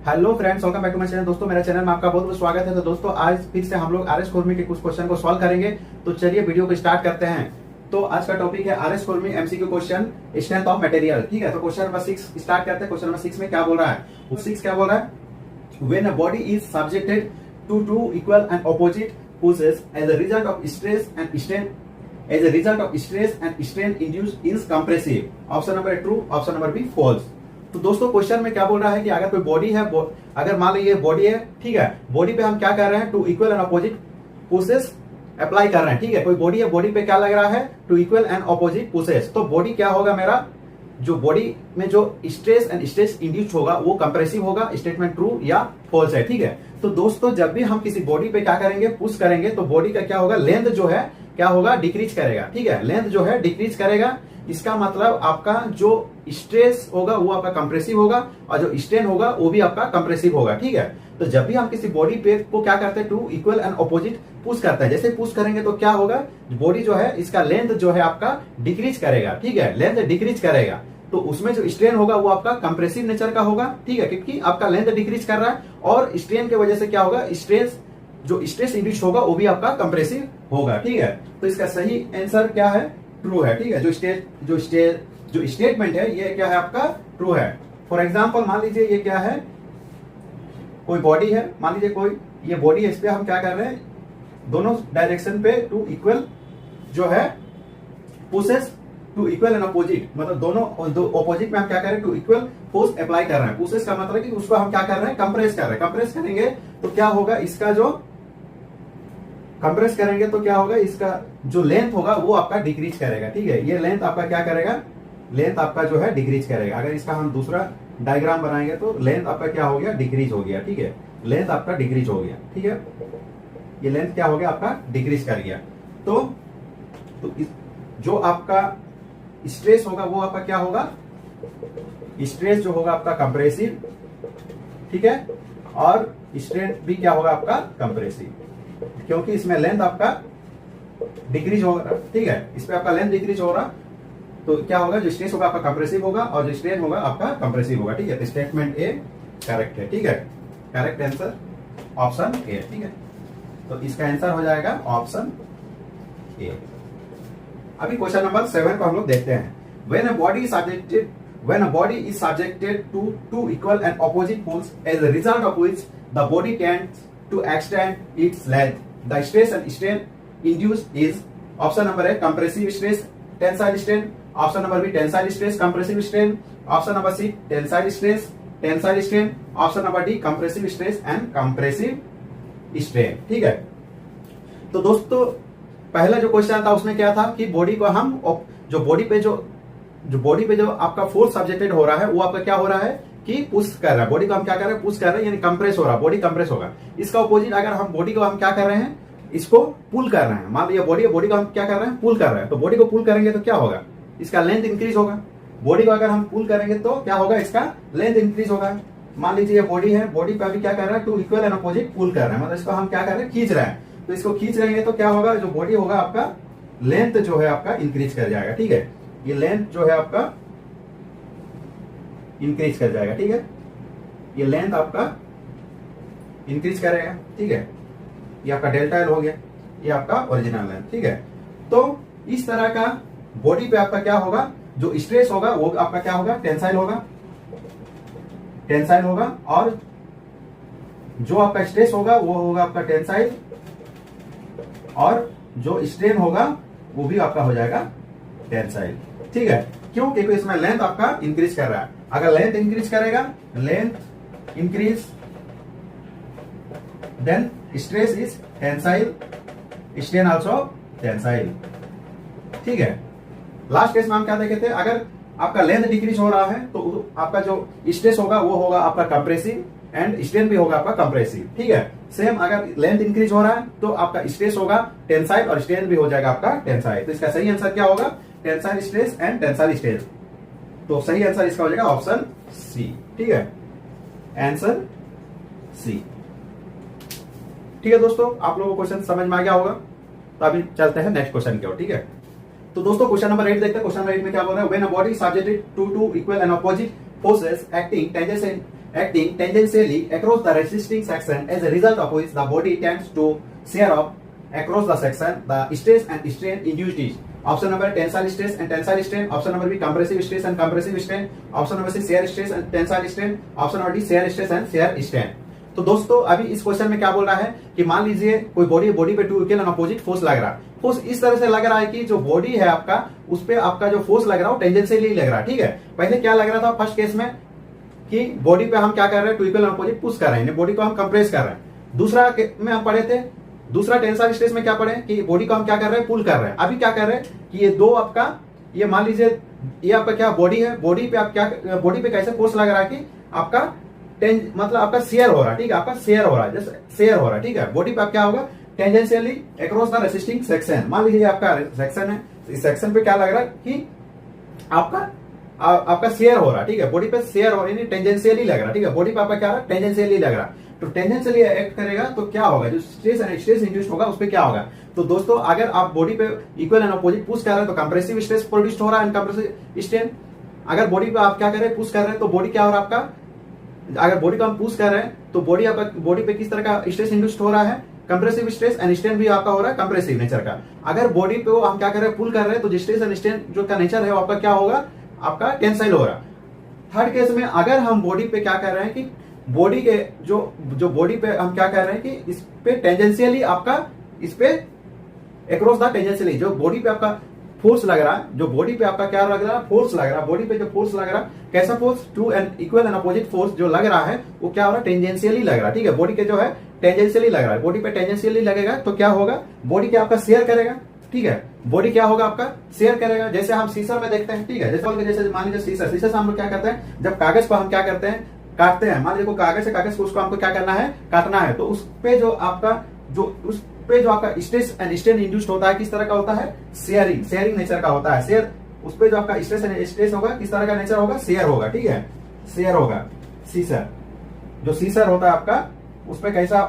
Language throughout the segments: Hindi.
Hello friends, welcome back to my channel. दोस्तों, मेरा चैनल में आपका बहुत बहुत स्वागत है। तो दोस्तों, आज फिर से हम लोग आरएस कुर्मी के कुछ क्वेश्चन को सॉल्व करेंगे। तो चलिए वीडियो को स्टार्ट करते हैं। तो आज का टॉपिक है RS Kurmi MCQ question, strength of material. ठीक है, तो क्वेश्चन नंबर 6 स्टार्ट करते हैं। क्वेश्चन नंबर 6 में क्या बोल रहा है? 6 क्या बोल रहा है? When a body is subjected to two equal and opposite forces as a result of stress and strain induced is compressive. Option number true, option number B false. तो दोस्तों, क्वेश्चन में क्या बोल रहा है कि अगर कोई बॉडी है, अगर मान लीजिए बॉडी है, ठीक है, बॉडी पे हम क्या कर रहे हैं? Two equal and opposite forces apply कर रहे हैं। ठीक है, कोई बॉडी है, बॉडी पे क्या लग रहा है? Two equal and opposite forces. तो बॉडी क्या होगा? मेरा जो बॉडी में जो स्ट्रेस एंड स्ट्रेस इंड्यूस होगा वो कंप्रेसिव होगा। स्टेटमेंट ट्रू या फॉल्स है। ठीक है, तो दोस्तों, जब भी हम किसी बॉडी पे क्या करेंगे? पुश करेंगे, तो बॉडी का क्या होगा? लेंथ जो है क्या होगा? डिक्रीज करेगा। ठीक है, लेंथ जो है डिक्रीज करेगा। इसका मतलब आपका जो स्ट्रेस होगा वो आपका कंप्रेसिव होगा और जो स्ट्रेन होगा वो भी आपका कंप्रेसिव होगा। ठीक है, तो जब भी हम किसी बॉडी पे को क्या करते हैं? Two equal and opposite push करते हैं। जैसे पुश करेंगे तो क्या होगा? बॉडी जो है इसका लेंथ जो है आपका डिक्रीज करेगा। ठीक है, लेंथ डिक्रीज करेगा, तो उसमें जो स्ट्रेन होगा वो आपका कंप्रेसिव नेचर का होगा। ठीक है, क्योंकि आपका लेंथ डिक्रीज कर रहा है और स्ट्रेन की वजह से क्या होगा? जो स्ट्रेस इंड्यूस होगा वो भी आपका कंप्रेसिव होगा। ठीक है, तो इसका सही आंसर क्या है? ट्रू है। ठीक है, जो स्टेटमेंट है ये क्या है? आपका ट्रू है। फॉर एग्जांपल, मान लीजिए ये क्या है? कोई बॉडी है, मान लीजिए कोई ये बॉडी है, इस पे हम क्या कर रहे हैं? दोनों डायरेक्शन पे टू इक्वल जो है forces two equal and opposite, मतलब दोनों ऑपोजिट में हम क्या कर रहे हैं? टू इक्वल फोर्स अप्लाई कर रहे हैं। फोर्सेस का मतलब कि उसको हम क्या कर रहे हैं? कंप्रेस कर रहे हैं। कंप्रेस करेंगे तो क्या होगा? इसका जो कंप्रेस करेंगे तो क्या होगा? इसका जो लेंथ होगा वो आपका डिक्रीज करेगा। ठीक है, ये लेंथ आपका क्या करेगा? लेंथ आपका जो है डिक्रीज करेगा। अगर इसका हम दूसरा डायग्राम बनाएंगे तो लेंथ आपका क्या हो गया? डिक्रीज हो गया। ठीक है, लेंथ आपका डिक्रीज हो गया। ठीक है, ये लेंथ क्या हो गया? आपका डिक्रीज कर गया। तो जो आपका स्ट्रेस होगा वो आपका क्या होगा? स्ट्रेस जो होगा आपका कंप्रेसिव। ठीक है, और स्ट्रेन भी क्या होगा? आपका कंप्रेसिव, क्योंकि इसमें लेंथ आपका डिक्रीज होगा। ठीक है, इस पे आपका लेंथ डिक्रीज हो रहा, तो क्या होगा? जो स्ट्रेस होगा आपका कंप्रेसिव होगा और जो स्ट्रेन होगा आपका कंप्रेसिव होगा। ठीक है, तो स्टेटमेंट ए करेक्ट है। ठीक है, करेक्ट आंसर ऑप्शन ए। ठीक है, तो इसका आंसर हो जाएगा ऑप्शन ए। अभी क्वेश्चन नंबर 7 को हम लोग देखते हैं। When a body is subjected to two equal and opposite pulls, as a result of which the body tends to extend its length, the stress and strain induced is option number A compressive stress, tensile strain, option number B tensile stress, compressive strain, option number C tensile stress, tensile strain, option number D compressive stress and compressive strain। ठीक है, तो दोस्तों, पहला जो क्वेश्चन था उसमें क्या था कि बॉडी को हम जो बॉडी पे जो आपका फोर्स सब्जेक्टेड हो रहा है वो आपका क्या हो रहा है? कि पुश कर रहा है। बॉडी को हम क्या कर रहे हैं? पुश कर रहे हैं, यानी कंप्रेस हो रहा है, बॉडी कंप्रेस होगा। इसका ऑपोजिट अगर हम बॉडी को हम क्या कर रहे हैं? इसको पुल कर रहे हैं। मान लीजिए बॉडी को हम क्या कर रहे हैं? पुल कर रहे हैं। तो बॉडी को पुल करेंगे तो क्या होगा? इसका लेंथ इंक्रीज होगा। बॉडी को अगर हम पुल करेंगे तो क्या होगा? इसका लेंथ इंक्रीज होगा। मान लीजिए ये बॉडी है, बॉडी पे अभी क्या कर रहा है? टू इक्वल एंड अपोजिट पुल कर रहे हैं, मतलब इसको हम क्या कर रहे हैं? खींच रहे हैं। तो इसको खींच रहेंगे तो क्या होगा? जो बॉडी होगा आपका लेंथ जो है आपका इंक्रीज कर जाएगा। ठीक है, ये लेंथ जो है आपका इंक्रीज कर जाएगा। ठीक है, ये लेंथ आपका इंक्रीज करेगा। ठीक है, ये आपका डेल्टा एल हो गया, ये आपका ओरिजिनल लेंथ। ठीक है, तो इस तरह का बॉडी पे आपका क्या होगा? जो स्ट्रेस होगा वो आपका क्या होगा? टेंसाइल होगा। टेंसाइल होगा, और जो आपका स्ट्रेस होगा वो होगा आपका टेंसाइल, और जो स्ट्रेन होगा वो भी आपका हो जाएगा टेंसाइल। ठीक है, क्यों? क्योंकि इसमें लेंथ आपका इंक्रीज कर रहा है। अगर लेंथ इंक्रीज करेगा, length increase, then stress is tensile, strain also tensile. ठीक है, लास्ट केस में हम क्या देखे थे? अगर आपका लेंथ डिक्रीज हो रहा है तो आपका जो स्ट्रेस होगा वो होगा आपका कंप्रेसिव एंड स्ट्रेन भी होगा आपका कंप्रेसिव। ठीक है, सेम अगर लेंथ इंक्रीज हो रहा है तो आपका स्ट्रेस होगा टेंसाइल और स्ट्रेन भी हो जाएगा आपका टेंसाइल। तो इसका सही आंसर क्या होगा? Tensile stress and tensile strain. तो सही आंसर इसका हो जाएगा ऑप्शन सी। ठीक है, आंसर सी। ठीक है दोस्तों, आप लोगों को क्वेश्चन समझ में आ गया होगा। तो अभी चलते हैं नेक्स्ट क्वेश्चन की ओर। ठीक है, तो दोस्तों क्वेश्चन नंबर 8 देखते हैं। क्वेश्चन नंबर 8 में क्या बोल रहा है? When a body subjected to two equal and opposite forces acting acting tangentially across the resisting section, as a result of which the body tends to shear off across the section. The stress and strain induced is option number tensile stress and tensile strain, option number B compressive stress and compressive strain, option number C shear stress and tensile strain, option number D shear stress and shear strain. तो दोस्तों अभी इस क्वेश्चन में क्या बोल रहा है कि मान लीजिए कोई बॉडी पे two equal and opposite force लग रहा है। फोर्स इस तरह से लग रहा है कि जो बॉडी है आपका उस पे आपका जो फोर्स लग रहा है वो टेंजेंशियली लग रहा है, ठीक है। पहले क्या लग रहा था फर्स्ट केस में कि बॉडी पे हम क्या कर रहे हैं, two equal and opposite push कर रहे हैं, बॉडी को हम कंप्रेस कर रहे हैं। दूसरा में हम पढ़े थे, दूसरा टेंसाइल स्ट्रेस में क्या पढ़े कि बॉडी को हम क्या कर रहे हैं, पुल कर रहे हैं। अभी क्या कर रहे हैं कि ये दो आपका, ये मान लीजिए ये आपका क्या बॉडी है, बॉडी पे आप क्या, बॉडी पे कैसे फोर्स लग रहा है कि आपका मतलब आपका शेयर हो रहा है, ठीक है, आपका शेयर हो रहा है, जैसे शेयर हो रहा है, ठीक है। बॉडी पे आप क्या होगा, tangentially across the resisting section. मान लीजिए आपका सेक्शन है, इस सेक्शन पे क्या लग रहा है कि आपका शेयर हो रहा है, ठीक है। बॉडी पे शेयर हो रहा है, टेंजेंशियली लग रहा है, ठीक है। बॉडी पे आपका क्या रहा है, टेंजेंशियली लग रहा है। तो टेंजेंशियली एक्ट करेगा तो क्या होगा, जो स्ट्रेस एंड स्ट्रेस इंड्यूस्ड होगा उस पे क्या होगा। तो दोस्तों अगर आप बॉडी पे इक्वल एंड अपोजिट पुश कर रहे हैं तो कंप्रेसिव स्ट्रेस प्रोड्यूस हो रहा है एंड कंप्रेसिव स्ट्रेन। अगर बॉडी पे आप क्या कर रहे हैं, पुश कर रहे हैं तो बॉडी क्या हो रहा है आपका, अगर बॉडी को हम पुश कर रहे हैं तो बॉडी आपका, बॉडी पे किस तरह का स्ट्रेस इंड्यूस्ड हो रहा है, कंप्रेसिव स्ट्रेस एंड स्ट्रेन भी आपका हो रहा है कंप्रेसिव नेचर का। अगर बॉडी पे हम क्या कर रहे हैं, पुल कर रहे हैं तो स्ट्रेस एंड स्ट्रेन जो का नेचर है वो आपका क्या होगा, आपका टेंसाइल हो रहा है। थर्ड केस में अगर हम बॉडी पे क्या कर रहे हैं कि बॉडी के जो बॉडी पे हम क्या कर रहे हैं कि इस पे टेंजेंशियली आपका, इस पे अक्रॉस द टेंजेंशियली जो बॉडी पे आपका फोर्स लग रहा है, जो बॉडी पे आपका क्या लग रहा है, फोर्स लग रहा है, बॉडी पे जो फोर्स लग रहा है, कैसा force, two and equal and opposite force जो लग रहा है वो क्या हो रहा है, टेंजेंशियली लग रहा है, ठीक है। बॉडी के जो है टेंजेंशियली लग रहा है, बॉडी पे टेंजेंशियली लगेगा तो क्या होगा, बॉडी क्या आपका शेयर करेगा, ठीक है। बॉडी क्या होगा आपका, शेयर करेगा। जैसे हम सीसर में देखते हैं, ठीक है, जैसे मान लीजिए सीसर से हम लोग क्या करते हैं, जब कागज को हम क्या करते हैं, काटते हैं, मान लीजिए कागज है, कागज को उसको हमको क्या करना है, काटना है, तो उस पे जो आपका उस पे जो आपका स्ट्रेस एंड स्ट्रेन इंड्यूस्ड होता है किस तरह का होता है, शेयरिंग नेचर का होता है। शेयर, उस पे जो आपका स्ट्रेस एंड स्ट्रेस होगा किस तरह का नेचर होगा, शेयर होगा, ठीक है, शेयर होगा। सीसर, जो सीसर होता है आपका उस पे कैसा,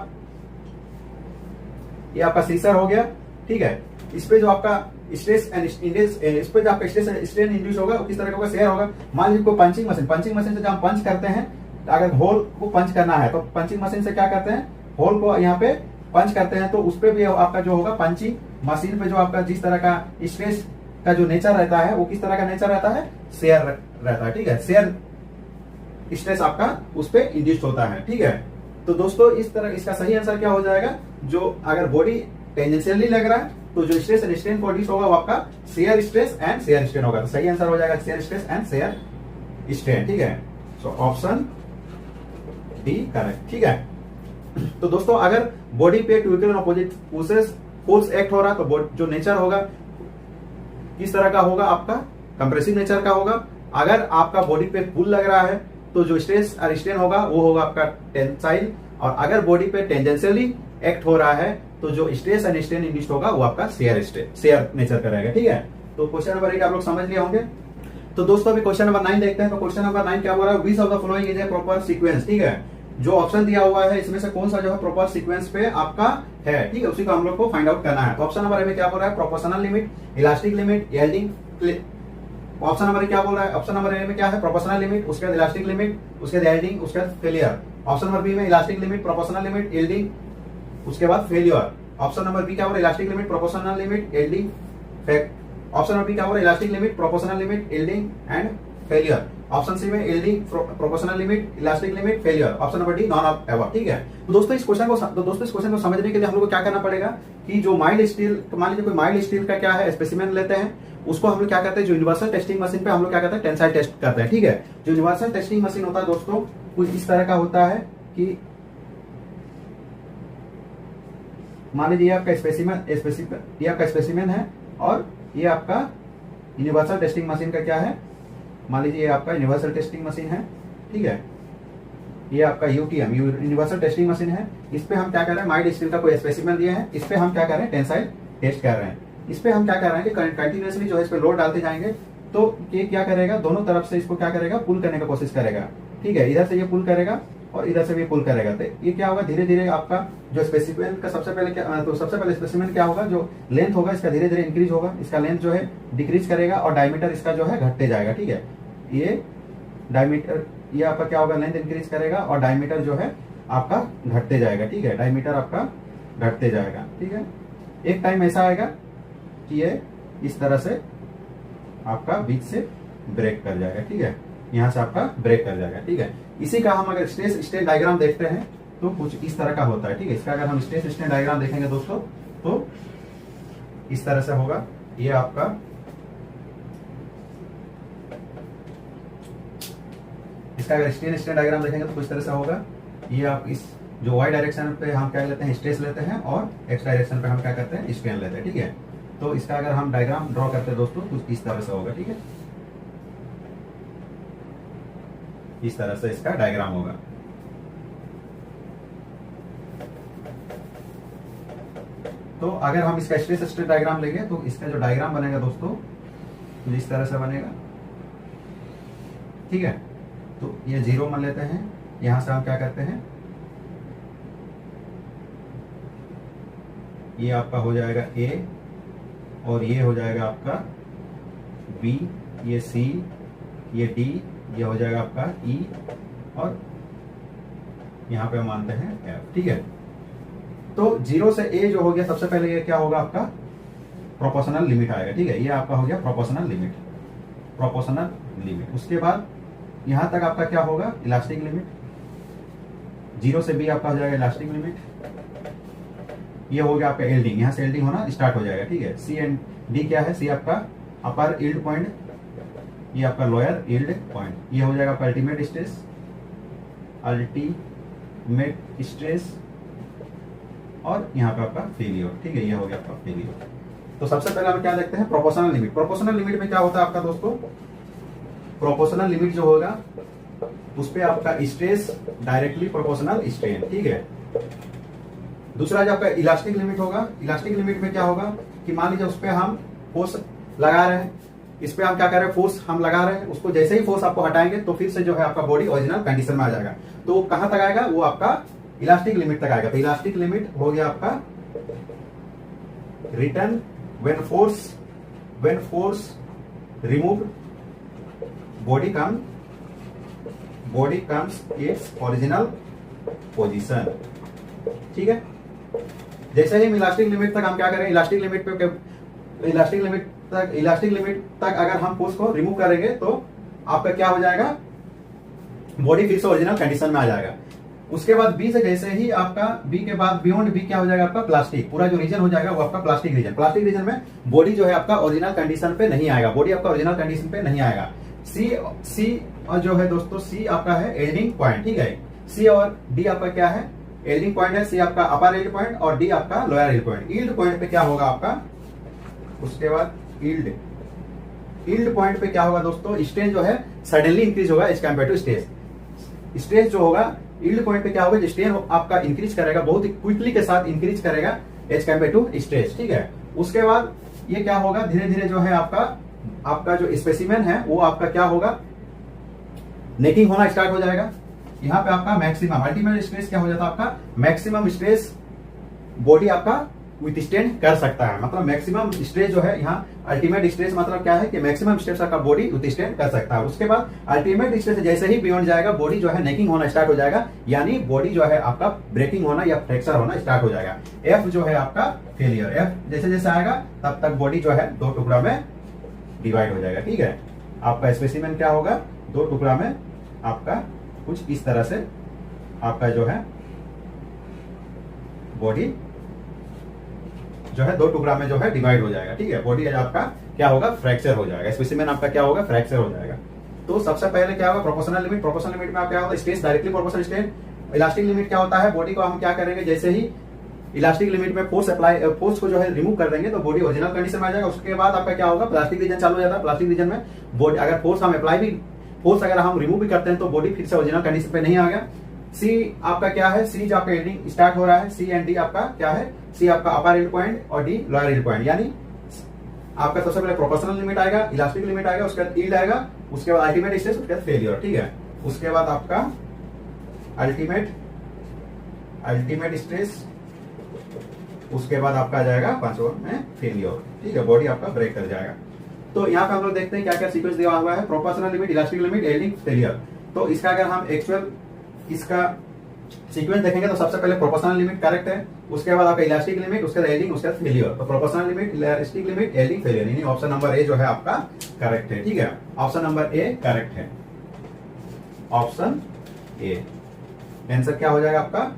ये आपका सीसर हो गया, ठीक है। इस पे जो आपका स्ट्रेस एंड इस पे जो आपका स्ट्रेस एंड स्ट्रेन इंड्यूस होगा वो किस तरह का होगा, शेयर होगा। मान लीजिए कोई पंचिंग मशीन से जब हम पंच करते हैं, अगर होल को पंच करना है तो पंचिंग मशीन से क्या करते हैं, होल को यहाँ पे पंच करते हैं, तो उस पे भी आपका जो होगा, पंचिंग मशीन पे जो आपका जिस तरह का स्ट्रेस का जो नेचर रहता है वो किस तरह का नेचर रहता है, शेयर रहता है, ठीक है। शेयर स्ट्रेस आपका उस पे इंड्यूस्ड होता है, ठीक है। तो दोस्तों इस तरह इसका सही आंसर क्या हो जाएगा, जो अगर बॉडी टेंजेंशियली लग रहा है तो जो स्ट्रेस एंड स्ट्रेन प्रोड्यूस होगा वो आपका shear stress and shear strain होगा। तो सही आंसर हो जाएगा shear stress and shear strain, ठीक है। सो ऑप्शन डी करेक्ट, ठीक है। तो दोस्तों अगर बॉडी पे two equal and opposite force act हो रहा तो जो नेचर होगा किस तरह का होगा, आपका कंप्रेसिव नेचर का होगा। अगर आपका बॉडी पे पुल लग रहा है तो जो स्ट्रेस और स्ट्रेन होगा वो होगा आपका टेंसाइल, और अगर बॉडी पे टेंजेंशियली एक्ट हो रहा है तो जो स्ट्रेस एंड स्ट्रेन इंड्यूस्ड होगा वो आपका शेयर नेचर का रहेगा, ठीक है। तो क्वेश्चन नंबर 1 आप लोग समझ लिए होंगे। तो दोस्तों अभी क्वेश्चन नंबर 9 देखते हैं। तो क्वेश्चन नंबर 9 क्या बोल रहा है, which of the following is a proper sequence, ठीक है। जो ऑप्शन दिया हुआ है इसमें से कौन सा जो है प्रॉपर सीक्वेंस पे आपका है, ठीक है, उसी को हम लोग को फाइंड आउट करना है। तो ऑप्शन नंबर ए में क्या बोल रहा है, proportional limit, elastic limit, yielding. Option number क्या बोल रहा है, ऑप्शन नंबर ए में क्या है, प्रोपोर्शनल लिमिट, उसके बाद इलास्टिक लिमिट, उसके बाद यील्डिंग, उसके बाद फेलियर। ऑप्शन नंबर बी में elastic limit, proportional limit, yielding, उसके बाद फेलियर। ऑप्शन नंबर बी क्या बोल रहा है, elastic limit, proportional limit, yielding, option number B क्या बोल रहा है, elastic limit, proportional limit, yielding and failure. Option C में yielding, proportional limit, elastic limit, failure. Option number D none of ever, ठीक है। तो दोस्तों इस क्वेश्चन को समझने के लिए हम लोग को क्या करना पड़ेगा कि जो माइल्ड स्टील, मान लीजिए कोई माइल्ड स्टील का क्या है स्पेसिमेन लेते हैं, उसको हम लोग क्या करते हैं, जो यूनिवर्सल टेस्टिंग मशीन पे हम लोग क्या करते हैं, टेंसाइल टेस्ट करते हैं, ठीक है। जो यूनिवर्सल टेस्टिंग मशीन होता है दोस्तों कुछ इस तरह का होता है कि मान लीजिए ये आपका स्पेसिमेन है और ये आपका यूनिवर्सल टेस्टिंग मशीन का क्या है, मान लीजिए ये आपका यूनिवर्सल टेस्टिंग मशीन है, ठीक है। ये आपका यूटीएम यूनिवर्सल टेस्टिंग मशीन है। इस पे हम क्या कर रहे हैं, माइल्ड स्टील का कोई स्पेसिमेन दिया है, इस पे हम क्या कर रहे हैं, टेंसाइल टेस्ट कर रहे हैं। इस पे हम क्या कर रहे हैं कि कंटिन्यूअसली जो है इस पे लोड डालते जाएंगे, तो ये क्या करेगा, दोनों तरफ से इसको क्या करेगा, पुल करने की कोशिश करेगा, ठीक है। इधर से ये पुल करेगा और इधर से भी पुल करेगा, तो ये क्या होगा, धीरे धीरे आपका जो स्पेसिमेन का सबसे पहले स्पेसिमेन क्या होगा, जो लेंथ होगा इसका धीरे धीरे इंक्रीज होगा, इसका लेंथ जो है डिक्रीज करेगा और डायमीटर इसका जो है घटते जाएगा, ठीक है। ये डायमीटर ये आपका क्या होगा, लेंथ इंक्रीज करेगा और डायमीटर जो है आपका घटते जाएगा। ठीक है, डायमीटर आपका घटते जाएगा। ठीक है, एक टाइम ऐसा आएगा कि ये इस तरह से आपका बीच से ब्रेक कर जाएगा। ठीक है, यहां से आपका ब्रेक कर जाएगा। ठीक है, इसी का हम अगर स्ट्रेस स्ट्रेन डायग्राम देखते हैं तो कुछ इस तरह का होता है। ठीक है, इसका अगर हम स्ट्रेस स्ट्रेन डायग्राम देखेंगे दोस्तों तो इस तरह से होगा। ये आपका इसका अगर स्ट्रेन स्ट्रेन डायग्राम देखेंगे तो कुछ तरह से होगा। ये आप इस जो वाई डायरेक्शन पे हम क्या लेते हैं, स्ट्रेस लेते हैं, और एक्स डायरेक्शन पे हम क्या करते हैं, स्ट्रेन लेते हैं। ठीक है, तो इसका अगर हम डायग्राम ड्रॉ करते हैं दोस्तों कुछ इस तरह से होगा। ठीक है, इस तरह से इसका डायग्राम होगा। तो अगर हम इसका स्ट्रेस स्ट्रेन डायग्राम लेंगे तो इसका जो डायग्राम बनेगा दोस्तों तो इस तरह से बनेगा। ठीक है, तो ये 0 मान लेते हैं। यहां से हम क्या करते हैं, ये आपका हो जाएगा A और ये हो जाएगा आपका B, ये C, ये D, ये हो जाएगा आपका E और यहां पे हम मानते हैं F। ठीक है, तो 0 से A जो हो गया, सबसे पहले ये क्या होगा, आपका प्रोपोर्शनल लिमिट आएगा। ठीक है, ये आपका हो गया प्रोपोर्शनल लिमिट, प्रोपोर्शनल लिमिट। उसके बाद यहां तक आपका क्या होगा, इलास्टिक लिमिट। 0 से B आपका हो जाएगा इलास्टिक लिमिट। ये हो गया आपका एल्डिंग, यहां से एल्डिंग होना स्टार्ट हो जाएगा। ठीक है, C एंड D क्या है, C आपका अपर यील्ड पॉइंट, ये आपका लोअर यील्ड पॉइंट। ये हो जाएगा आपका अल्टीमेट स्ट्रेस, अल्टीमेट स्ट्रेस, और यहाँ पे आपका फेलियर। ठीक है, ये हो गया आपका फेलियर। तो सबसे पहले हम क्या देखते हैं, प्रोपोर्शनल लिमिट। प्रोपोर्शनल लिमिट में क्या होता है आपका दोस्तों, प्रोपोर्शनल लिमिट जो होगा उस पे आपका स्ट्रेस डायरेक्टली प्रोपोर्शनल स्ट्रेन। ठीक है, दूसरा जो आपका इलास्टिक लिमिट होगा, इलास्टिक लिमिट में क्या होगा कि मान लीजिए उस पे हम फोर्स लगा रहे हैं, इस पे हम क्या कर रहे हैं, फोर्स हम लगा रहे हैं, उसको जैसे ही फोर्स आपको हटाएंगे तो फिर से जो है आपका बॉडी ओरिजिनल कंडीशन में आ जाएगा। तो कहां तक आएगा, वो आपका इलास्टिक लिमिट तक आएगा। तो इलास्टिक लिमिट हो गया आपका return when force remove body comes its original position. ठीक है, जैसे ही इलास्टिक लिमिट तक हम क्या करें, इलास्टिक लिमिट तक अगर हम फोर्स को रिमूव करेंगे तो आपका क्या हो जाएगा, बॉडी फिर से ओरिजिनल कंडीशन में आ जाएगा। उसके बाद बी से जैसे ही आपका बी के बाद बियॉन्ड बी क्या हो जाएगा, आपका प्लास्टिक, पूरा जो रीजन हो जाएगा वो आपका प्लास्टिक रीजन। प्लास्टिक रीजन में बॉडी जो है आपका ओरिजिनल कंडीशन पे नहीं आएगा, बॉडी आपका ओरिजिनल कंडीशन पे नहीं आएगा। सी और जो है दोस्तों, सी आपका है एल्डिंग पॉइंट। ठीक है, सी और डी आपका क्या है, एल्डिंग पॉइंट है। सी आपका अपर यील्ड पॉइंट और डी आपका lower yield point. Yield point पे क्या होगा आपका, उसके बाद यील्ड पॉइंट पे क्या होगा दोस्तों, स्ट्रेन जो है सडनली इंक्रीज होगा as compare to stress. Stress जो होगा यील्ड पॉइंट पे क्या होगा, स्ट्रेन आपका इंक्रीज करेगा, बहुत ही क्विकली के साथ इंक्रीज करेगा एज कंपेयर टू स्ट्रेस। ठीक है, उसके बाद ये क्या होगा, धीरे धीरे जो है आपका जो स्पेसिमेन है वो आपका क्या होगा, नेकिंग होना स्टार्ट हो जाएगा। यहाँ पे आपका मैक्सिमम अल्टीमेट स्ट्रेस क्या हो जाता है, आपका मैक्सिमम स्ट्रेस बॉडी आपका विथस्टैंड कर सकता है। मतलब मैक्सिमम स्ट्रेस जो है यहाँ, अल्टीमेट स्ट्रेस मतलब क्या है कि मैक्सिमम स्ट्रेस आपका बॉडी विथस्टैंड कर सकता है। उसके बाद अल्टीमेट स्ट्रेस जैसे ही बियॉन्ड जाएगा, बॉडी जो है नेकिंग होना स्टार्ट हो जाएगा, यानी बॉडी जो है आपका ब्रेकिंग होना या फ्रैक्चर होना स्टार्ट हो जाएगा। एफ जो है आपका फेलियर। एफ जैसे जैसे आएगा तब तक बॉडी जो है 2 टुकड़ा में डिवाइड हो जाएगा। ठीक है, आपका स्पेसिमेन क्या होगा, 2 टुकड़ा में आपका कुछ इस तरह से आपका जो है बॉडी जो है 2 टुकड़ा में जो है डिवाइड हो जाएगा। ठीक है, बॉडी आपका क्या होगा, फ्रैक्चर हो जाएगा। स्पेसिमेन आपका क्या होगा, फ्रैक्चर हो जाएगा। तो सबसे पहले क्या होगा, प्रोपोर्शनल लिमिट। प्रोपोर्शनल लिमिट में आप क्या होगा, stress directly proportional strain. Elastic limit क्या होता है, बॉडी को हम क्या करेंगे, जैसे ही इलास्टिक लिमिट में फोर्स को जो है रिमूव कर देंगे तो बॉडी ओरिजिनल कंडीशन में आ जाएगा। उसके बाद आपका क्या होगा, प्लास्टिक रीजन चालू हो जाता है। प्लास्टिक रीजन में बॉडी अगर फोर्स अगर हम रिमूव भी करते हैं तो बॉडी फिर से ओरिजिनल कंडीशन पे नहीं आ गया। सी आपका क्या है, सी जो आपका एल्डिंग स्टार्ट हो रहा है, सी एंड डी आपका क्या है, सी आपका अपर यील्ड पॉइंट और डी लोअर यील्ड पॉइंट। यानी आपका सबसे पहले प्रोपोर्शनल लिमिट आएगा, इलास्टिक लिमिट आएगा, उसके बाद यील्ड आएगा, उसके बाद अल्टीमेट स्ट्रेस, उसके बाद फेलियर। ठीक है, उसके बाद आपका अल्टीमेट स्ट्रेस, उसके बाद आपका आ जाएगा 5वां में फेलियर। ठीक है, बॉडी आपका ब्रेक कर जाएगा। तो यहाँ पे हम लोग देखते हैं क्या क्या सीक्वेंस दिया हुआ है, proportional limit, elastic limit, एल्डिंग, failure. तो इसका अगर हम एक्चुअल इसका सीक्वेंस देखेंगे तो सबसे पहले प्रोपोर्शनल लिमिट करेक्ट है, उसके बाद आपका इलास्टिक लिमिट, उसके बाद यील्डिंग, उसके बाद फेलियर। तो proportional limit, elastic limit, yielding, failure, यानी ऑप्शन नंबर ए जो है आपका करेक्ट है। ठीक है, ऑप्शन नंबर ए करेक्ट है, ऑप्शन ए आंसर क्या हो जाएगा आपका,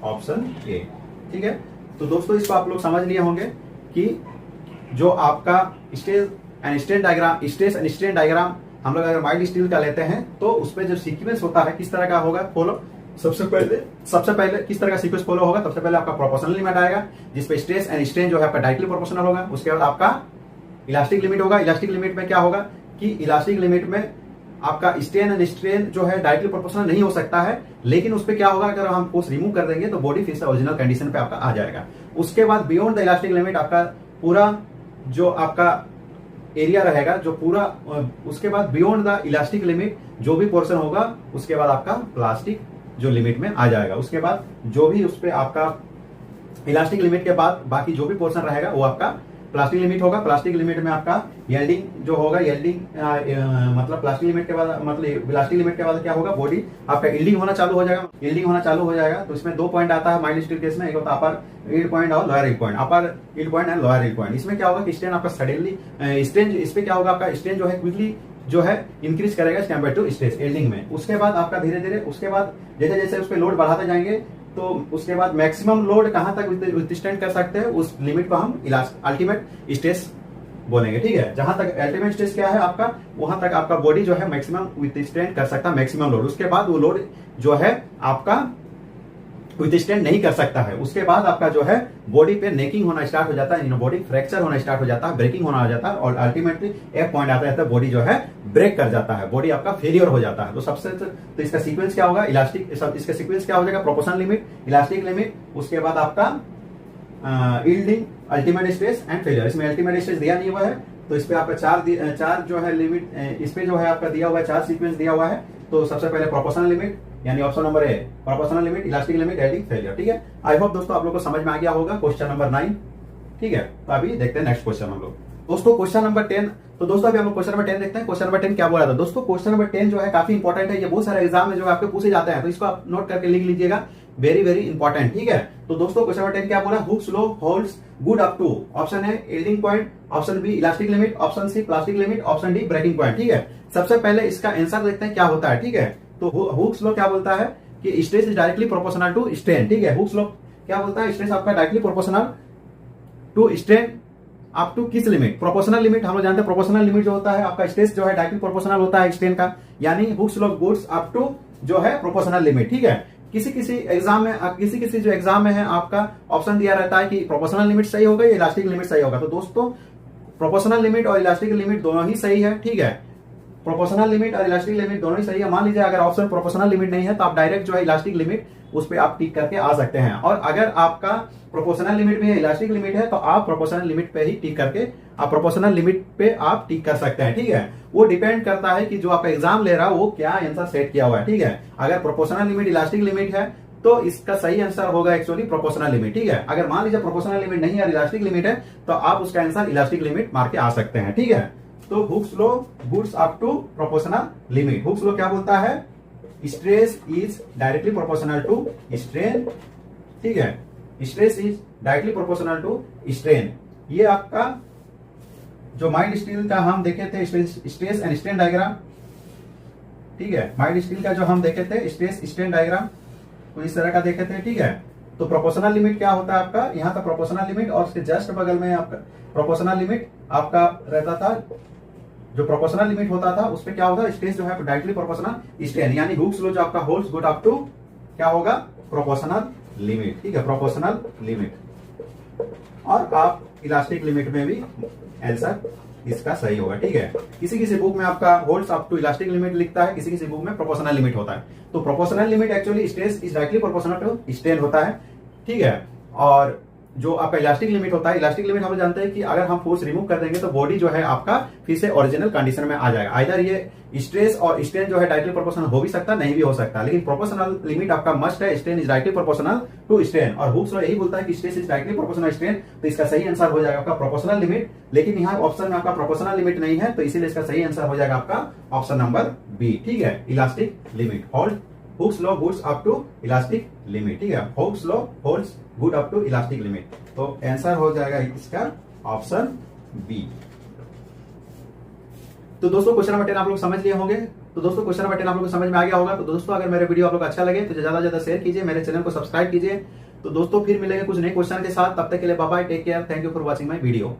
ऑप्शन ए। ठीक है, तो दोस्तों इसको आप लोग समझ लिए होंगे कि जो आपका stress and strain diagram, stress and strain diagram हम लोग अगर माइल्ड स्टील का लेते हैं तो उसपे जो सीक्वेंस होता है किस तरह का होगा फॉलो। सबसे पहले किस तरह का सीक्वेंस फॉलो होगा, सबसे पहले आपका प्रोपोर्शनल लिमिट आएगा जिसपे स्ट्रेस एंड स्ट्रेन जो है आपका डायरेक्टली प्रोपोर्शनल होगा। उसके बाद आपका इलास्टिक लिमिट होगा। इलास्टिक लिमिट में क्या होगा कि इलास्टिक लिमिट में आपका स्ट्रेन एंड स्ट्रेन जो है डायरेक्टली प्रोपोर्शनल नहीं हो सकता है, लेकिन उस पर क्या होगा अगर हम फोर्स रिमूव कर देंगे तो बॉडी फिर से ओरिजिनल कंडीशन पे आपका आ जाएगा। उसके बाद बियॉन्ड द इलास्टिक लिमिट आपका पूरा जो आपका एरिया रहेगा जो पूरा, उसके बाद बियॉन्ड द इलास्टिक लिमिट जो भी पोर्शन होगा उसके बाद आपका प्लास्टिक जो लिमिट में आ जाएगा। उसके बाद जो भी उस पे आपका इलास्टिक लिमिट के बाद बाकी जो भी पोर्शन रहेगा वो आपका प्लास्टिक लिमिट होगा। प्लास्टिक लिमिट में आपका यील्डिंग जो होगा, यील्डिंग मतलब प्लास्टिक लिमिट के बाद, मतलब इलास्टिक लिमिट के बाद क्या होगा, बॉडी आपका यील्डिंग होना चालू हो जाएगा। यील्डिंग होना चालू हो जाएगा तो इसमें 2 पॉइंट आता है माइल्ड स्टील केस में, एक होता है अपर यील्ड पॉइंट और lower yield point, upper yield point and lower yield point. इसमें क्या होगा कि स्ट्रेन आपका सडनली स्ट्रेन, इस पे क्या होगा आपका स्ट्रेन जो है क्विकली जो है इंक्रीज करेगा as compare to stress yielding में। उसके बाद आपका धीरे धीरे उसके बाद जैसे जैसे उस पर लोड बढ़ाते जाएंगे तो उसके बाद मैक्सिमम लोड कहां तक विथस्टैंड कर सकते हैं उस लिमिट को हम अल्टीमेट स्ट्रेस बोलेंगे। ठीक है, जहां तक अल्टीमेट स्ट्रेस क्या है आपका, वहां तक आपका बॉडी जो है मैक्सिमम विथस्टैंड कर सकता है मैक्सिमम लोड। उसके बाद वो लोड जो है आपका विथस्टैंड नहीं कर सकता है। उसके बाद आपका जो है बॉडी पे नेकिंग होना स्टार्ट हो जाता है, बॉडी फ्रैक्चर होना स्टार्ट हो जाता है, ब्रेकिंग होना हो जाता है और अल्टीमेटली एक पॉइंट आता है बॉडी जो है ब्रेक कर जाता है, बॉडी आपका फेलियर हो जाता है। तो सबसे तो इसका सीक्वेंस क्या होगा, इलास्टिक, इसका सीक्वेंस क्या हो जाएगा, प्रोपोर्शनल लिमिट, इलास्टिक लिमिट, उसके बाद आपका yielding, ultimate stress and failure. इसमें अल्टीमेट स्ट्रेस दिया नहीं हुआ है तो इस पे आपका चार जो है लिमिट, इस पे जो है आपका दिया हुआ है 4 सीक्वेंस दिया हुआ है। तो सबसे पहले प्रोपोर्शनल लिमिट यानी option number A, proportional limit, elastic limit, yielding, failure. ठीक है, आई होप दोस्तों आप लोगों को समझ में आ गया होगा क्वेश्चन नंबर 9। ठीक है, तो अभी देखते हैं नेक्स्ट क्वेश्चन हम लोग। दोस्तों क्वेश्चन नंबर 10, तो दोस्तों अभी हम लोग क्वेश्चन नंबर 10 देखते हैं। क्वेश्चन नंबर 10 क्या बोला था दोस्तों, क्वेश्चन नंबर 10 जो है काफी इंपॉर्टेंट है, ये बहुत सारे एग्जाम में जो आपके पूछे जाते हैं, तो इसको आप नोट करके लिख लीजिएगा, वेरी वेरी इंपॉर्टेंट। ठीक है, तो दोस्तों क्वेश्चन नंबर 10 क्या बोला, Hooke's law holds good up to, option है yielding point, option B elastic limit, option C plastic limit, option D breaking point. ठीक है, सबसे पहले इसका आंसर देखते हैं क्या होता है। ठीक है, तो हुक्स लॉ क्या बोलता है कि stress is directly proportional to strain. ठीक है, हुक्स लॉ क्या बोलता है, स्ट्रेस आपका directly proportional to strain up to किस लिमिट, प्रोपोर्शनल लिमिट। हम लोग जानते हैं प्रोपोर्शनल लिमिट जो होता है आपका स्ट्रेस जो है डायरेक्टली प्रोपोर्शनल होता है स्ट्रेन का, यानी Hooke's law goods up to जो है प्रोपोर्शनल लिमिट। ठीक है, किसी एग्जाम में, किसी जो एग्जाम में है आपका ऑप्शन दिया रहता है कि प्रोपोर्शनल लिमिट सही होगा या इलास्टिक लिमिट सही होगा। तो दोस्तों प्रोपोर्शनल लिमिट और इलास्टिक लिमिट दोनों ही सही है। ठीक है, प्रोपोर्शनल लिमिट और इलास्टिक लिमिट दोनों ही सही है। मान लीजिए अगर ऑप्शन प्रोपोर्शनल लिमिट नहीं है तो आप डायरेक्ट जो है इलास्टिक लिमिट उस पर आप टिक करके आ सकते हैं, और अगर आपका प्रोपोर्शनल लिमिट भी है, इलास्टिक लिमिट है, तो आप प्रोपोर्शनल लिमिट पे ही टिक करके आप प्रोपोर्शनल लिमिट पे आप टिक कर सकते हैं। ठीक है, वो डिपेंड करता है कि जो आप एग्जाम ले रहा है वो क्या आंसर सेट किया हुआ है। ठीक है, अगर प्रोपोर्शनल लिमिट इलास्टिक लिमिट है तो इसका सही आंसर होगा एक्चुअली प्रोपोर्शनल लिमिट। ठीक है, अगर मान लीजिए प्रोपोर्शनल लिमिट नहीं है, इलास्टिक लिमिट है, तो आप उसका आंसर इलास्टिक लिमिट मार के आ सकते हैं। ठीक है, तो Hooke's law goods up to proportional limit. Hooke's law क्या बोलता है, stress is directly proportional to strain. ठीक है, stress is directly proportional to strain. ये आपका जो माइल्ड स्टील का हम देखे थे स्ट्रेस एंड स्ट्रेन डायग्राम। ठीक है, माइल्ड स्टील का जो हम देखे थे स्ट्रेस स्ट्रेन डायग्राम, तो इस तरह का देखे थे। ठीक है, तो प्रोपोर्शनल लिमिट क्या होता है आपका, यहाँ था प्रोपोर्शनल लिमिट और उसके जस्ट बगल में आपका प्रोपोर्शनल लिमिट आपका रहता था। जो प्रोपोर्शनल लिमिट होता था उस पर क्या होता है, स्ट्रेस जो है डायरेक्टली प्रोपोर्शनल स्ट्रेन, यानी हुक्स लॉ जो आपका होल्ड्स गुड अप टू क्या होगा, प्रोपोर्शनल लिमिट। ठीक है, प्रोपोर्शनल लिमिट, और आप इलास्टिक लिमिट में भी आंसर इसका सही होगा। ठीक है, किसी बुक में आपका holds up to elastic limit लिखता है, किसी बुक में प्रोपोर्शनल लिमिट होता है। तो proportional limit actually stress is directly proportional to strain होता है। ठीक है, और जो आपका इलास्टिक लिमिट होता है, इलास्टिक लिमिट हम लोग जानते हैं कि अगर हम फोर्स रिमूव कर देंगे तो बॉडी जो है आपका फिर से ओरिजिनल कंडीशन में आ जाएगा। आइदर ये स्ट्रेस और स्ट्रेन जो है डायरेक्टली प्रोपोर्शनल हो भी सकता, नहीं भी हो सकता, लेकिन प्रोपोर्शनल लिमिट आपका मस्ट है। Strain is directly proportional to strain, और हुक्स लॉ यही बोलता है कि stress is directly proportional strain. तो इसका सही आंसर हो जाएगा आपका प्रोपोर्शनल लिमिट, लेकिन यहाँ ऑप्शन में आपका प्रोपोर्शनल लिमिट नहीं है, तो इसीलिए इसका सही आंसर हो जाएगा आपका ऑप्शन नंबर बी। ठीक है, elastic limit hold Hooke's law goods up to elastic limit. ठीक है, Hooke's law holds good up to elastic limit, तो आंसर हो जाएगा इसका ऑप्शन बी। तो दोस्तों क्वेश्चन नंबर 10 आप लोग समझ लिए होंगे। तो दोस्तों क्वेश्चन नंबर 10 आप लोग को समझ में आ गया होगा। तो दोस्तों अगर मेरे वीडियो आप लोग अच्छा लगे तो ज्यादा से ज्यादा शेयर कीजिए, मेरे चैनल को सब्सक्राइब कीजिए। तो दोस्तों फिर मिलेंगे कुछ नए क्वेश्चन के साथ, तब तक के लिए bye bye, take care, thank you for watching my video.